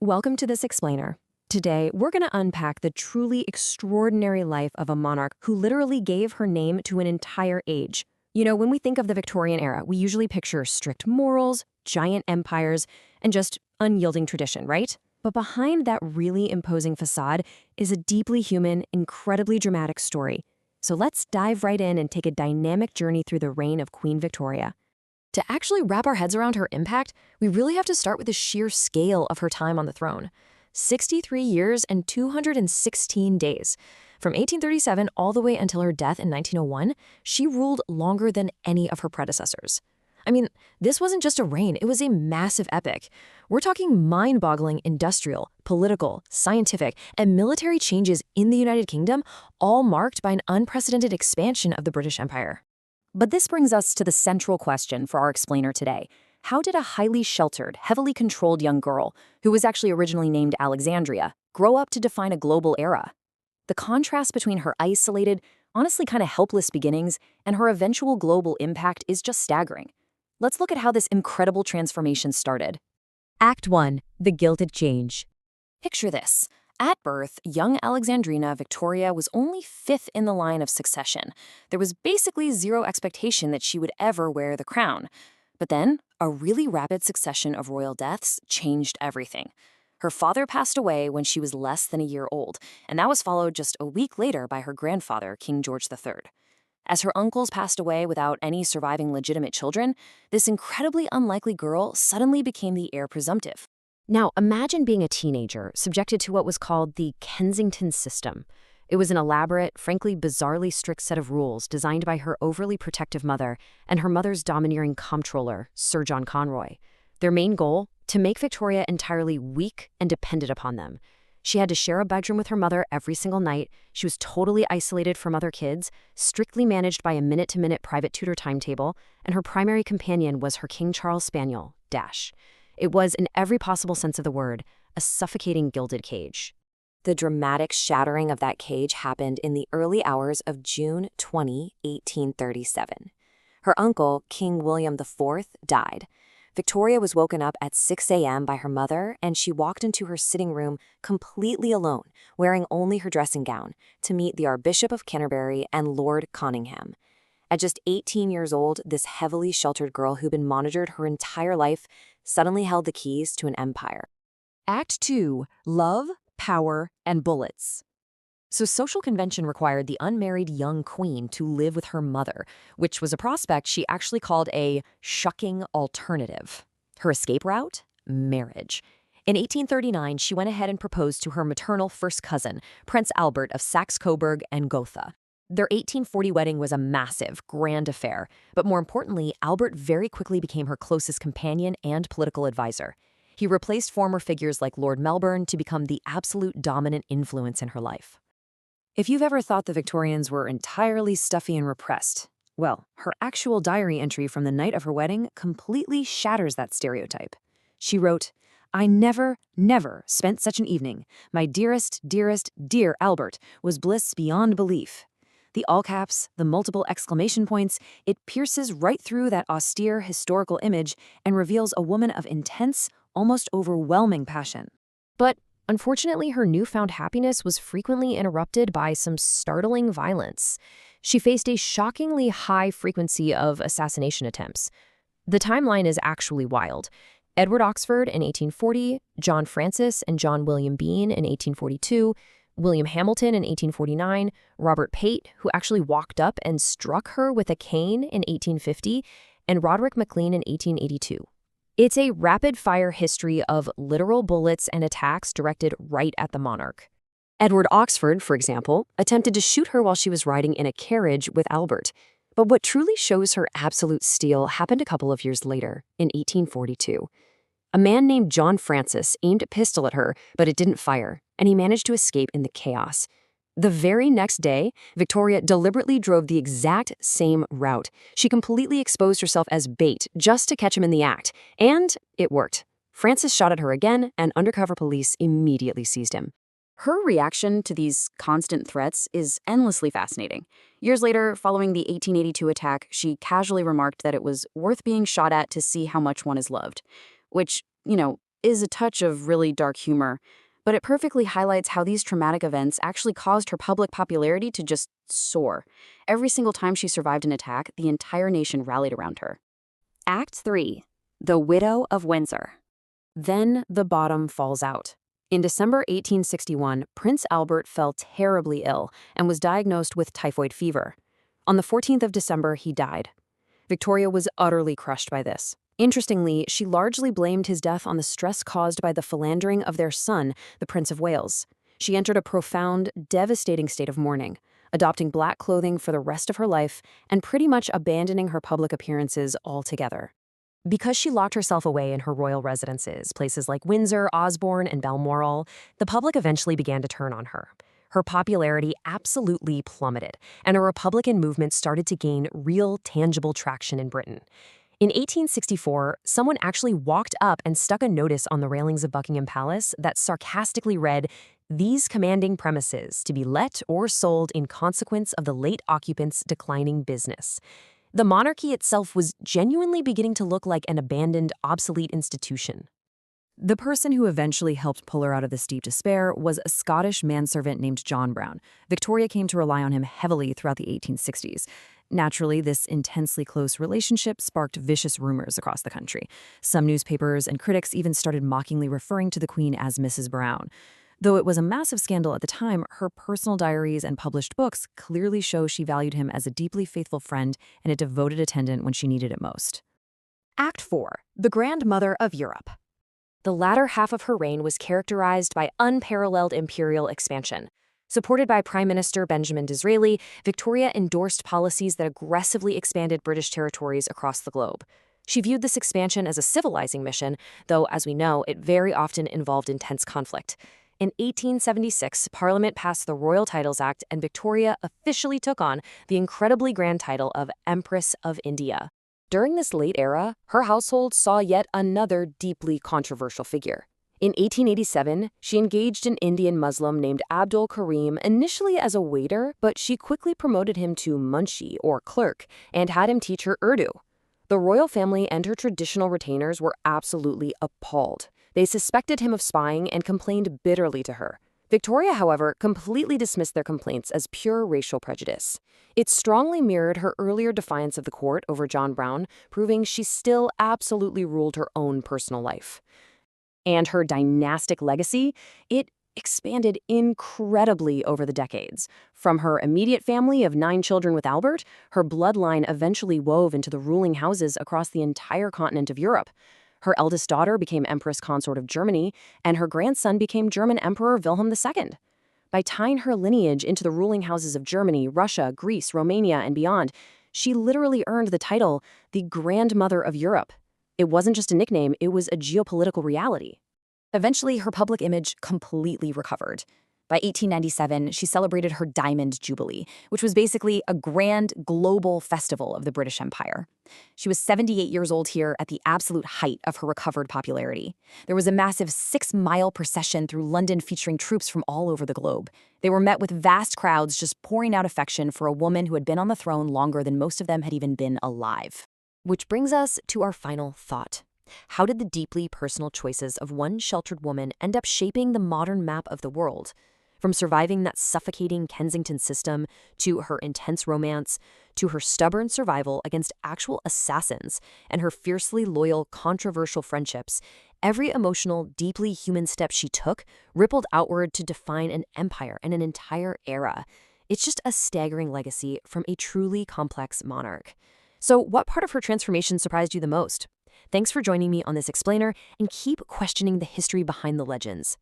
Welcome to this explainer. Today, we're going to unpack the truly extraordinary life of a monarch who literally gave her name to an entire age. You know, when we think of the Victorian era, we usually picture strict morals, giant empires, and just unyielding tradition, right? But behind that really imposing facade is a deeply human, incredibly dramatic story. So let's dive right in and take a dynamic journey through the reign of Queen Victoria. To actually wrap our heads around her impact, we really have to start with the sheer scale of her time on the throne. 63 years and 216 days. From 1837 all the way until her death in 1901, she ruled longer than any of her predecessors. I mean, this wasn't just a reign, it was a massive epic. We're talking mind-boggling industrial, political, scientific, and military changes in the United Kingdom, all marked by an unprecedented expansion of the British Empire. But this brings us to the central question for our explainer today. How did a highly sheltered, heavily controlled young girl, who was actually originally named Alexandria, grow up to define a global era? The contrast between her isolated, honestly kind of helpless beginnings and her eventual global impact is just staggering. Let's look at how this incredible transformation started. Act 1. The Gilded Change. Picture this. At birth, young Alexandrina Victoria was only fifth in the line of succession. There was basically zero expectation that she would ever wear the crown. But then, a really rapid succession of royal deaths changed everything. Her father passed away when she was less than a year old, and that was followed just a week later by her grandfather, King George III. As her uncles passed away without any surviving legitimate children, this incredibly unlikely girl suddenly became the heir presumptive. Now, imagine being a teenager subjected to what was called the Kensington system. It was an elaborate, frankly bizarrely strict set of rules designed by her overly protective mother and her mother's domineering comptroller, Sir John Conroy. Their main goal? To make Victoria entirely weak and dependent upon them. She had to share a bedroom with her mother every single night, she was totally isolated from other kids, strictly managed by a minute-to-minute private tutor timetable, and her primary companion was her King Charles Spaniel, Dash. It was, in every possible sense of the word, a suffocating gilded cage. The dramatic shattering of that cage happened in the early hours of June 20, 1837. Her uncle, King William IV, died. Victoria was woken up at 6 a.m. by her mother, and she walked into her sitting room completely alone, wearing only her dressing gown, to meet the Archbishop of Canterbury and Lord Conyngham. At just 18 years old, this heavily sheltered girl who'd been monitored her entire life suddenly held the keys to an empire. Act 2. Love, Power, and Bullets. So social convention required the unmarried young queen to live with her mother, which was a prospect she actually called a shocking alternative. Her escape route? Marriage. In 1839, she went ahead and proposed to her maternal first cousin, Prince Albert of Saxe-Coburg and Gotha. Their 1840 wedding was a massive, grand affair, but more importantly, Albert very quickly became her closest companion and political advisor. He replaced former figures like Lord Melbourne to become the absolute dominant influence in her life. If you've ever thought the Victorians were entirely stuffy and repressed, well, her actual diary entry from the night of her wedding completely shatters that stereotype. She wrote, "I never spent such an evening. My dearest, dear Albert was bliss beyond belief." The all caps, the multiple exclamation points, it pierces right through that austere historical image and reveals a woman of intense, almost overwhelming passion. But unfortunately, her newfound happiness was frequently interrupted by some startling violence. She faced a shockingly high frequency of assassination attempts. The timeline is actually wild. Edward Oxford in 1840, John Francis and John William Bean in 1842, William Hamilton in 1849, Robert Pate, who actually walked up and struck her with a cane in 1850, and Roderick MacLean in 1882. It's a rapid-fire history of literal bullets and attacks directed right at the monarch. Edward Oxford, for example, attempted to shoot her while she was riding in a carriage with Albert. But what truly shows her absolute steel happened a couple of years later, in 1842. A man named John Francis aimed a pistol at her, but it didn't fire, and he managed to escape in the chaos. The very next day, Victoria deliberately drove the exact same route. She completely exposed herself as bait just to catch him in the act, and it worked. Francis shot at her again, and undercover police immediately seized him. Her reaction to these constant threats is endlessly fascinating. Years later, following the 1882 attack, she casually remarked that it was worth being shot at to see how much one is loved. Which, is a touch of really dark humor, but it perfectly highlights how these traumatic events actually caused her public popularity to just soar. Every single time she survived an attack, the entire nation rallied around her. Act 3. The Widow of Windsor. Then the bottom falls out. In December 1861, Prince Albert fell terribly ill and was diagnosed with typhoid fever. On the 14th of December, he died. Victoria was utterly crushed by this. Interestingly, she largely blamed his death on the stress caused by the philandering of their son, the Prince of Wales. She entered a profound, devastating state of mourning, adopting black clothing for the rest of her life and pretty much abandoning her public appearances altogether. Because she locked herself away in her royal residences, places like Windsor, Osborne, and Balmoral, the public eventually began to turn on her. Her popularity absolutely plummeted, and a Republican movement started to gain real, tangible traction in Britain. In 1864, someone actually walked up and stuck a notice on the railings of Buckingham Palace that sarcastically read, "These commanding premises to be let or sold in consequence of the late occupants' declining business." The monarchy itself was genuinely beginning to look like an abandoned, obsolete institution. The person who eventually helped pull her out of this deep despair was a Scottish manservant named John Brown. Victoria came to rely on him heavily throughout the 1860s. Naturally, this intensely close relationship sparked vicious rumors across the country. Some newspapers and critics even started mockingly referring to the Queen as Mrs. Brown. Though it was a massive scandal at the time, her personal diaries and published books clearly show she valued him as a deeply faithful friend and a devoted attendant when she needed it most. Act 4. The Grandmother of Europe. The latter half of her reign was characterized by unparalleled imperial expansion. Supported by Prime Minister Benjamin Disraeli, Victoria endorsed policies that aggressively expanded British territories across the globe. She viewed this expansion as a civilizing mission, though, as we know, it very often involved intense conflict. In 1876, Parliament passed the Royal Titles Act, and Victoria officially took on the incredibly grand title of Empress of India. During this late era, her household saw yet another deeply controversial figure. In 1887, she engaged an Indian Muslim named Abdul Karim initially as a waiter, but she quickly promoted him to munshi, or clerk, and had him teach her Urdu. The royal family and her traditional retainers were absolutely appalled. They suspected him of spying and complained bitterly to her. Victoria, however, completely dismissed their complaints as pure racial prejudice. It strongly mirrored her earlier defiance of the court over John Brown, proving she still absolutely ruled her own personal life. And her dynastic legacy, it expanded incredibly over the decades. From her immediate family of 9 children with Albert, her bloodline eventually wove into the ruling houses across the entire continent of Europe. Her eldest daughter became Empress Consort of Germany, and her grandson became German Emperor Wilhelm II. By tying her lineage into the ruling houses of Germany, Russia, Greece, Romania, and beyond, she literally earned the title, the Grandmother of Europe. It wasn't just a nickname, it was a geopolitical reality. Eventually, her public image completely recovered. By 1897, she celebrated her Diamond Jubilee, which was basically a grand global festival of the British Empire. She was 78 years old here at the absolute height of her recovered popularity. There was a massive 6-mile procession through London featuring troops from all over the globe. They were met with vast crowds just pouring out affection for a woman who had been on the throne longer than most of them had even been alive. Which brings us to our final thought. How did the deeply personal choices of one sheltered woman end up shaping the modern map of the world? From surviving that suffocating Kensington system, to her intense romance, to her stubborn survival against actual assassins, and her fiercely loyal, controversial friendships, every emotional, deeply human step she took rippled outward to define an empire and an entire era. It's just a staggering legacy from a truly complex monarch. So what part of her transformation surprised you the most? Thanks for joining me on this explainer, and keep questioning the history behind the legends.